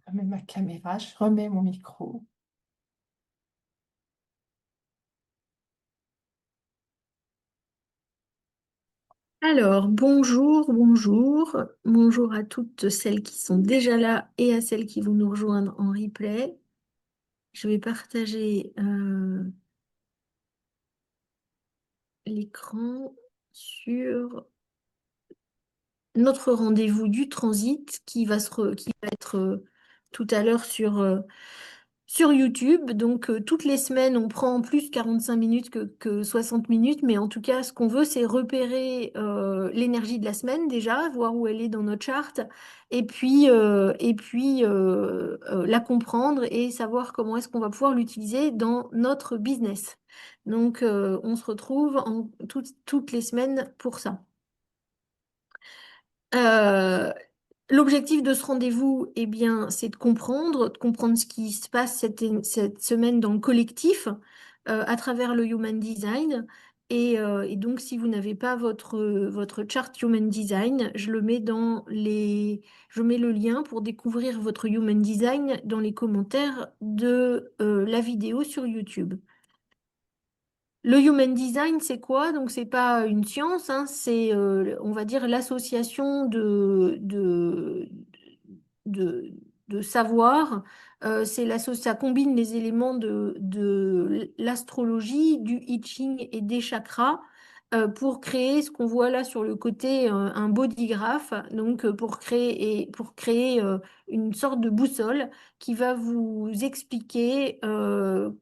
remets ma caméra, je remets mon micro. Alors, bonjour à toutes celles qui sont déjà là et à celles qui vont nous rejoindre en replay. Je vais partager l'écran sur notre rendez-vous du transit qui va être tout à l'heure sur YouTube. Donc, toutes les semaines, on prend en plus 45 minutes que 60 minutes. Mais en tout cas, ce qu'on veut, c'est repérer l'énergie de la semaine déjà, voir où elle est dans notre charte, et puis la comprendre et savoir comment est-ce qu'on va pouvoir l'utiliser dans notre business. Donc, on se retrouve toutes les semaines pour ça. Euh, L'objectif de ce rendez-vous, eh bien, c'est de comprendre ce qui se passe cette semaine dans le collectif à travers le Human Design. Et donc, si vous n'avez pas votre chart Human Design, je mets le lien pour découvrir votre Human Design dans les commentaires de la vidéo sur YouTube. Le Human Design, c'est quoi? Donc, c'est pas une science, hein, c'est, on va dire, l'association de, de savoir. Ça combine les éléments de l'astrologie, du I Ching et des chakras pour créer ce qu'on voit là sur le côté, un bodygraph. Donc, pour créer une sorte de boussole qui va vous expliquer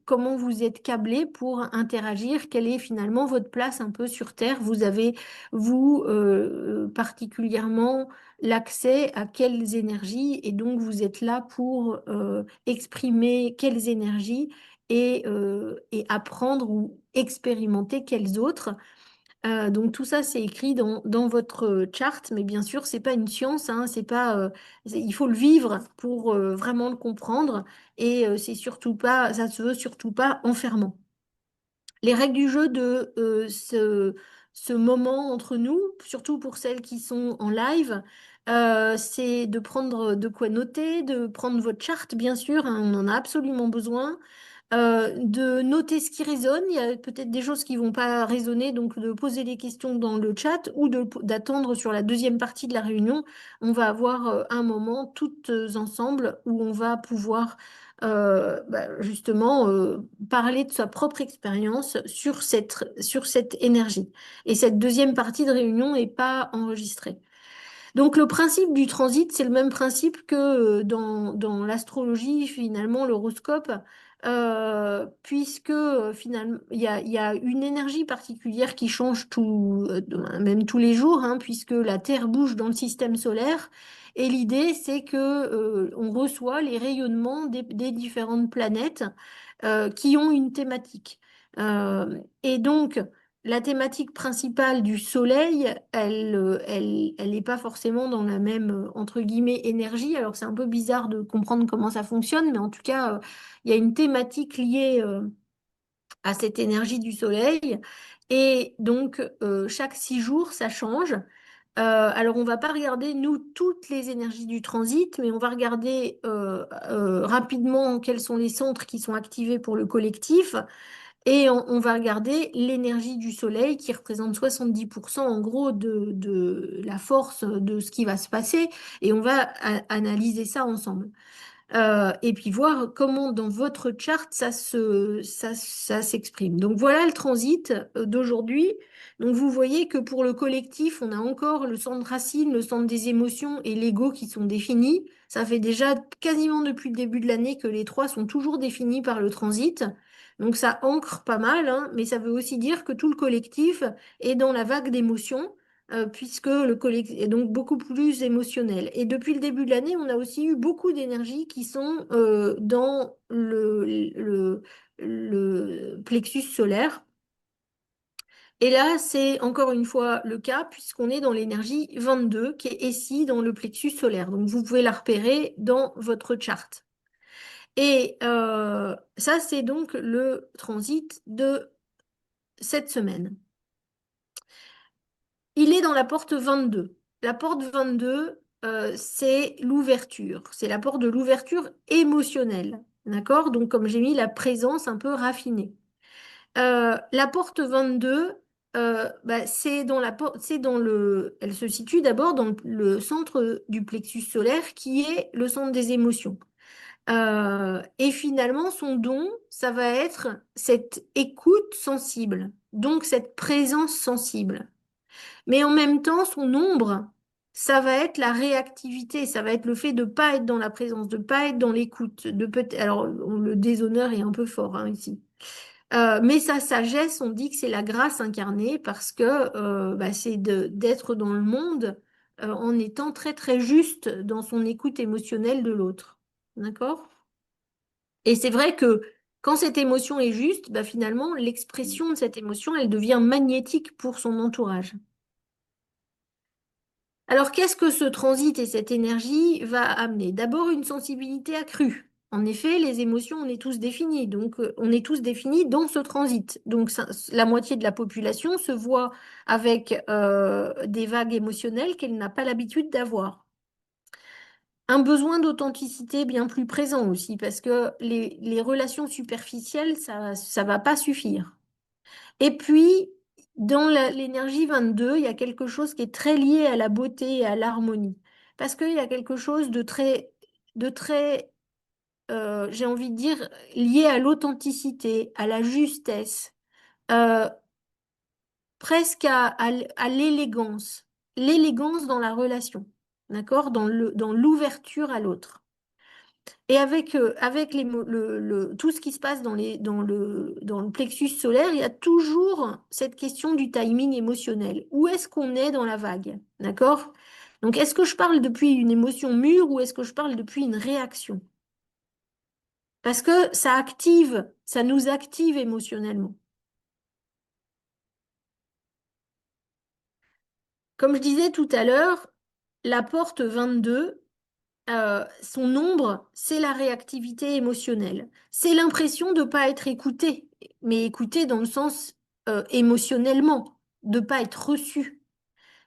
comment vous êtes câblé pour interagir, quelle est finalement votre place un peu sur Terre. Vous avez, vous, particulièrement l'accès à quelles énergies, et donc vous êtes là pour exprimer quelles énergies et apprendre ou expérimenter quelles autres. Donc tout ça, c'est écrit dans votre charte, mais bien sûr, c'est pas une science, hein, c'est pas, il faut le vivre pour vraiment le comprendre, et c'est surtout pas, ça se veut surtout pas enfermant. Les règles du jeu de ce moment entre nous, surtout pour celles qui sont en live, c'est de prendre de quoi noter, de prendre votre charte, bien sûr, hein, on en a absolument besoin, de noter ce qui résonne. Il y a peut-être des choses qui vont pas résonner, donc de poser des questions dans le chat ou d'attendre sur la deuxième partie de la réunion. On va avoir un moment toutes ensemble où on va pouvoir justement parler de sa propre expérience sur cette énergie. Et cette deuxième partie de réunion n'est pas enregistrée. Donc le principe du transit, c'est le même principe que dans l'astrologie, finalement, l'horoscope, puisque finalement, il y a une énergie particulière qui change même tous les jours, hein, puisque la Terre bouge dans le système solaire. Et l'idée, c'est que on reçoit les rayonnements des différentes planètes qui ont une thématique. Et donc, la thématique principale du Soleil, elle n'est pas forcément dans la même, entre guillemets, énergie. Alors, c'est un peu bizarre de comprendre comment ça fonctionne, mais en tout cas, il y a une thématique liée à cette énergie du Soleil. Et donc, chaque 6 jours, ça change. Alors, on va pas regarder, nous, toutes les énergies du transit, mais on va regarder rapidement quels sont les centres qui sont activés pour le collectif. Et on va regarder l'énergie du soleil qui représente 70% en gros de la force de ce qui va se passer. Et on va analyser ça ensemble. Et puis voir comment dans votre charte ça s'exprime. Donc voilà le transit d'aujourd'hui. Donc vous voyez que pour le collectif, on a encore le centre racine, le centre des émotions et l'ego qui sont définis. Ça fait déjà quasiment depuis le début de l'année que les trois sont toujours définis par le transit. Donc ça ancre pas mal, hein, mais ça veut aussi dire que tout le collectif est dans la vague d'émotions puisque le collectif est donc beaucoup plus émotionnel. Et depuis le début de l'année, on a aussi eu beaucoup d'énergies qui sont dans le plexus solaire. Et là, c'est encore une fois le cas, puisqu'on est dans l'énergie 22, qui est ici dans le plexus solaire. Donc, vous pouvez la repérer dans votre charte. Et ça, c'est donc le transit de cette semaine. Il est dans la porte 22. La porte 22. c'est l'ouverture. C'est la porte de l'ouverture émotionnelle. D'accord? Donc, comme j'ai mis la présence un peu raffinée. La porte 22, bah, elle se situe d'abord dans le centre du plexus solaire qui est le centre des émotions. Et finalement, son don, ça va être cette écoute sensible, donc cette présence sensible. Mais en même temps, son ombre, ça va être la réactivité, ça va être le fait de ne pas être dans la présence, de ne pas être dans l'écoute. Alors, le déshonneur est un peu fort hein, ici. Mais sa sagesse, on dit que c'est la grâce incarnée parce que bah, c'est d'être dans le monde en étant très très juste dans son écoute émotionnelle de l'autre. D'accord? Et c'est vrai que quand cette émotion est juste, bah, finalement, l'expression de cette émotion, elle devient magnétique pour son entourage. Alors, qu'est-ce que ce transit et cette énergie va amener? D'abord, une sensibilité accrue. En effet, les émotions, on est tous définis, donc on est tous définis dans ce transit. Donc, la moitié de la population se voit avec des vagues émotionnelles qu'elle n'a pas l'habitude d'avoir. Un besoin d'authenticité bien plus présent aussi, parce que les relations superficielles, ça va pas suffire. Et puis, dans l'énergie 22, il y a quelque chose qui est très lié à la beauté et à l'harmonie. Parce qu'il y a quelque chose de très, j'ai envie de dire, lié à l'authenticité, à la justesse, euh, presque à l'élégance. L'élégance dans la relation, d'accord? Dans l'ouverture à l'autre. Et avec tout ce qui se passe dans le plexus solaire, il y a toujours cette question du timing émotionnel. Où est-ce qu'on est dans la vague? D'accord? Donc, est-ce que je parle depuis une émotion mûre ou est-ce que je parle depuis une réaction? Parce que ça nous active émotionnellement. Comme je disais tout à l'heure, la porte 22, son ombre, c'est la réactivité émotionnelle. C'est l'impression de ne pas être écouté, mais écouté dans le sens émotionnellement, de ne pas être reçu.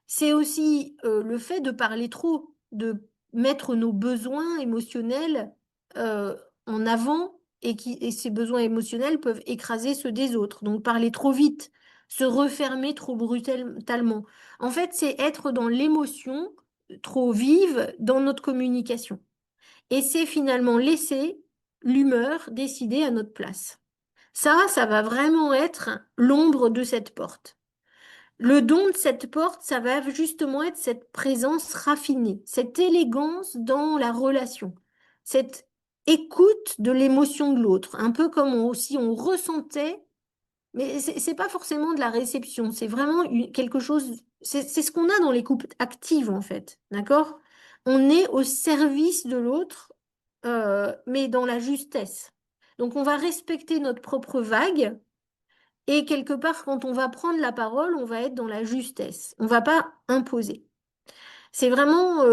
C'est aussi le fait de parler trop, de mettre nos besoins émotionnels euh, en avant et ces besoins émotionnels peuvent écraser ceux des autres. Donc parler trop vite, se refermer trop brutalement. En fait, c'est être dans l'émotion trop vive dans notre communication. Et c'est finalement laisser l'humeur décider à notre place. Ça va vraiment être l'ombre de cette porte. Le don de cette porte, ça va justement être cette présence raffinée, cette élégance dans la relation, cette écoute de l'émotion de l'autre, un peu comme si on ressentait, mais c'est pas forcément de la réception, c'est vraiment quelque chose, c'est ce qu'on a dans les couples actives en fait, d'accord? On est au service de l'autre, mais dans la justesse. Donc on va respecter notre propre vague et quelque part, quand on va prendre la parole, on va être dans la justesse. On va pas imposer. C'est vraiment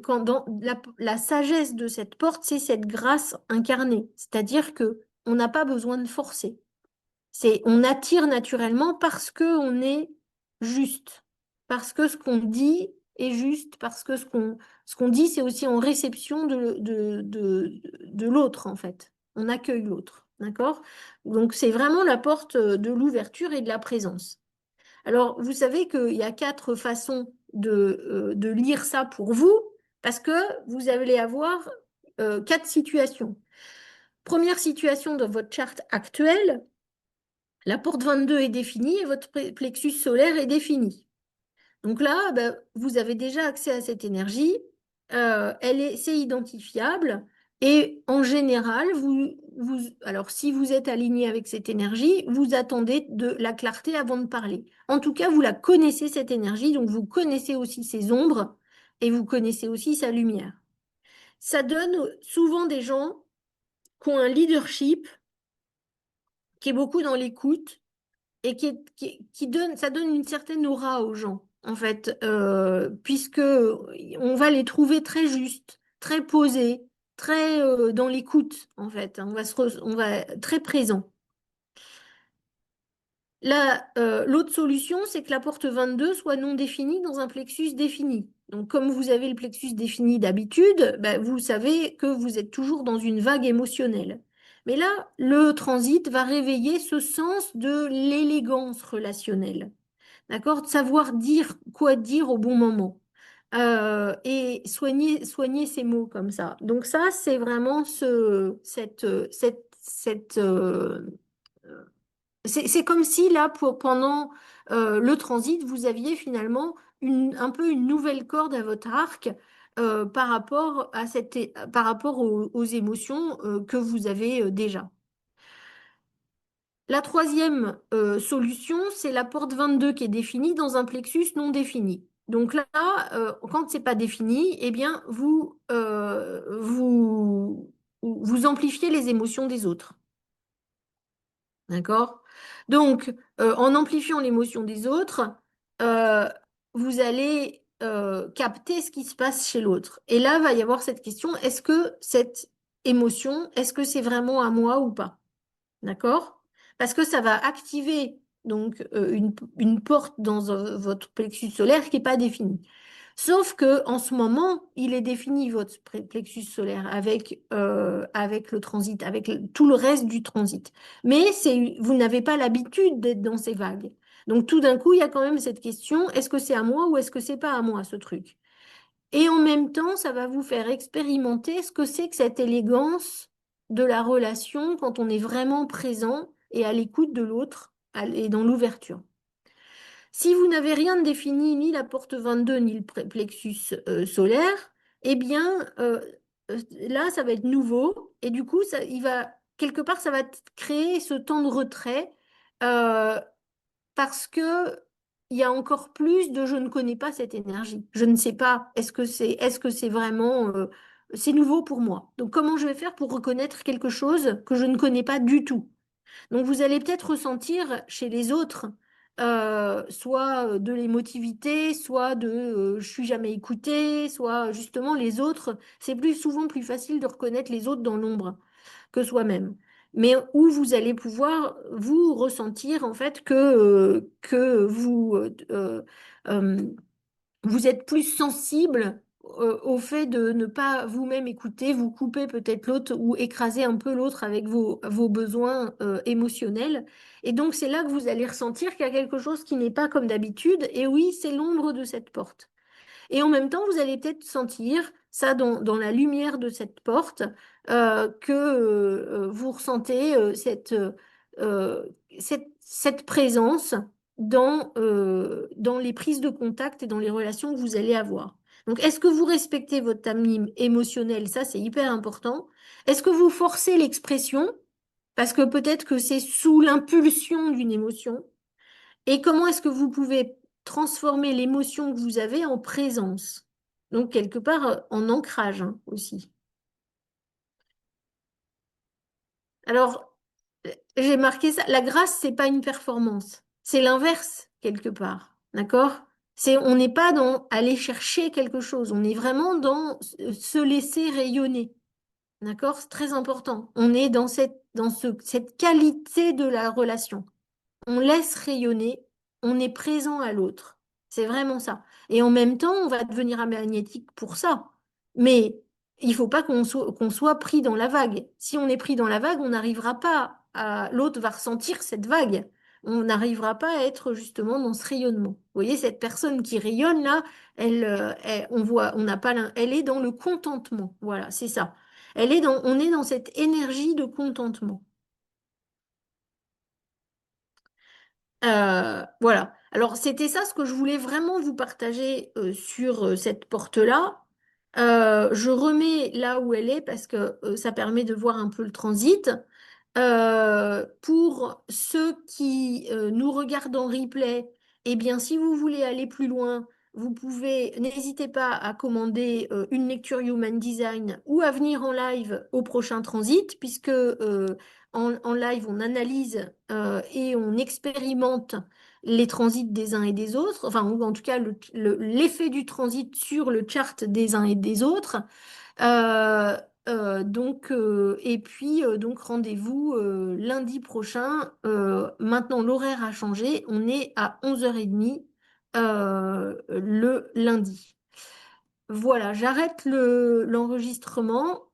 quand dans la sagesse de cette porte, c'est cette grâce incarnée. C'est-à-dire que on n'a pas besoin de forcer. On attire naturellement parce que on est juste, parce que ce qu'on dit est juste, parce que ce qu'on dit, c'est aussi en réception de l'autre, en fait. On accueille l'autre, d'accord? Donc, c'est vraiment la porte de l'ouverture et de la présence. Alors, vous savez qu'il y a quatre façons de lire ça pour vous, parce que vous allez avoir quatre situations. Première situation dans votre charte actuelle, la porte 22 est définie et votre plexus solaire est défini. Donc là, ben, vous avez déjà accès à cette énergie. C'est identifiable. Et en général, alors si vous êtes aligné avec cette énergie, vous attendez de la clarté avant de parler. En tout cas, vous la connaissez, cette énergie, donc vous connaissez aussi ses ombres et vous connaissez aussi sa lumière. Ça donne souvent des gens qui ont un leadership, qui est beaucoup dans l'écoute, et ça donne une certaine aura aux gens, en fait, puisque on va les trouver très justes, très posés, très dans l'écoute, en fait. On va être très présent. L'autre solution, c'est que la porte 22 soit non définie dans un plexus défini. Donc, comme vous avez le plexus défini d'habitude, bah, vous savez que vous êtes toujours dans une vague émotionnelle. Mais là, le transit va réveiller ce sens de l'élégance relationnelle. D'accord? De savoir dire quoi dire au bon moment. Et soigner ces mots comme ça. Donc ça, c'est vraiment c'est comme si là, pendant le transit, vous aviez finalement un peu une nouvelle corde à votre arc par rapport par rapport aux émotions que vous avez déjà. La troisième solution, c'est la porte 22 qui est définie dans un plexus non défini. Donc là, quand c'est pas défini, eh bien, vous amplifiez les émotions des autres. D'accord? Donc, en amplifiant l'émotion des autres, euh, vous allez capter ce qui se passe chez l'autre. Et là, va y avoir cette question, est-ce que cette émotion, est-ce que c'est vraiment à moi ou pas? D'accord? Parce que ça va activer donc une porte dans votre plexus solaire qui n'est pas définie. Sauf que en ce moment, il est défini votre plexus solaire avec le transit, avec tout le reste du transit. Mais vous n'avez pas l'habitude d'être dans ces vagues. Donc tout d'un coup, il y a quand même cette question, est-ce que c'est à moi ou est-ce que c'est pas à moi ce truc? Et en même temps, ça va vous faire expérimenter ce que c'est que cette élégance de la relation quand on est vraiment présent et à l'écoute de l'autre et dans l'ouverture. Si vous n'avez rien de défini, ni la porte 22, ni le plexus solaire, eh bien, là, ça va être nouveau. Et du coup, quelque part, ça va créer ce temps de retrait euh, parce que il y a encore plus de je ne connais pas cette énergie. Je ne sais pas, est-ce que c'est vraiment, c'est nouveau pour moi. Donc, comment je vais faire pour reconnaître quelque chose que je ne connais pas du tout? Donc, vous allez peut-être ressentir chez les autres soit de l'émotivité, soit de je suis jamais écouté, soit justement les autres. C'est souvent plus facile de reconnaître les autres dans l'ombre que soi-même. Mais où vous allez pouvoir vous ressentir en fait que euh, vous êtes plus sensible au fait de ne pas vous-même écouter, vous couper peut-être l'autre ou écraser un peu l'autre avec vos besoins émotionnels. Et donc c'est là que vous allez ressentir qu'il y a quelque chose qui n'est pas comme d'habitude. Et oui, c'est l'ombre de cette porte. Et en même temps, vous allez peut-être sentir ça dans la lumière de cette porte, que vous ressentez euh, cette présence dans les prises de contact et dans les relations que vous allez avoir. Donc, est-ce que vous respectez votre timing émotionnel? Ça, c'est hyper important. Est-ce que vous forcez l'expression? Parce que peut-être que c'est sous l'impulsion d'une émotion. Et comment est-ce que vous pouvez transformer l'émotion que vous avez en présence? Donc, quelque part, en ancrage hein, aussi. Alors, j'ai marqué ça. La grâce, c'est pas une performance. C'est l'inverse, quelque part. D'accord? On n'est pas dans aller chercher quelque chose. On est vraiment dans se laisser rayonner. D'accord? C'est très important. On est dans cette qualité de la relation. On laisse rayonner, on est présent à l'autre. C'est vraiment ça. Et en même temps, on va devenir magnétique pour ça. Mais il faut pas qu'on soit pris dans la vague. Si on est pris dans la vague, on n'arrivera pas l'autre va ressentir cette vague. On n'arrivera pas à être justement dans ce rayonnement. Vous voyez, cette personne qui rayonne là, on voit, on n'a pas, elle est dans le contentement. Voilà, c'est ça. On est dans cette énergie de contentement. Voilà. Alors, c'était ça ce que je voulais vraiment vous partager sur cette porte-là. Je remets là où elle est parce que ça permet de voir un peu le transit. Pour ceux qui nous regardent en replay, eh bien, si vous voulez aller plus loin, n'hésitez pas à commander une lecture Human Design ou à venir en live au prochain transit, puisque en live, on analyse et on expérimente les transits des uns et des autres, enfin, ou en tout cas, l'effet du transit sur le chart des uns et des autres. Euh, et puis, donc, rendez-vous lundi prochain. Maintenant, l'horaire a changé. On est à 11h30 le lundi. Voilà, j'arrête l'enregistrement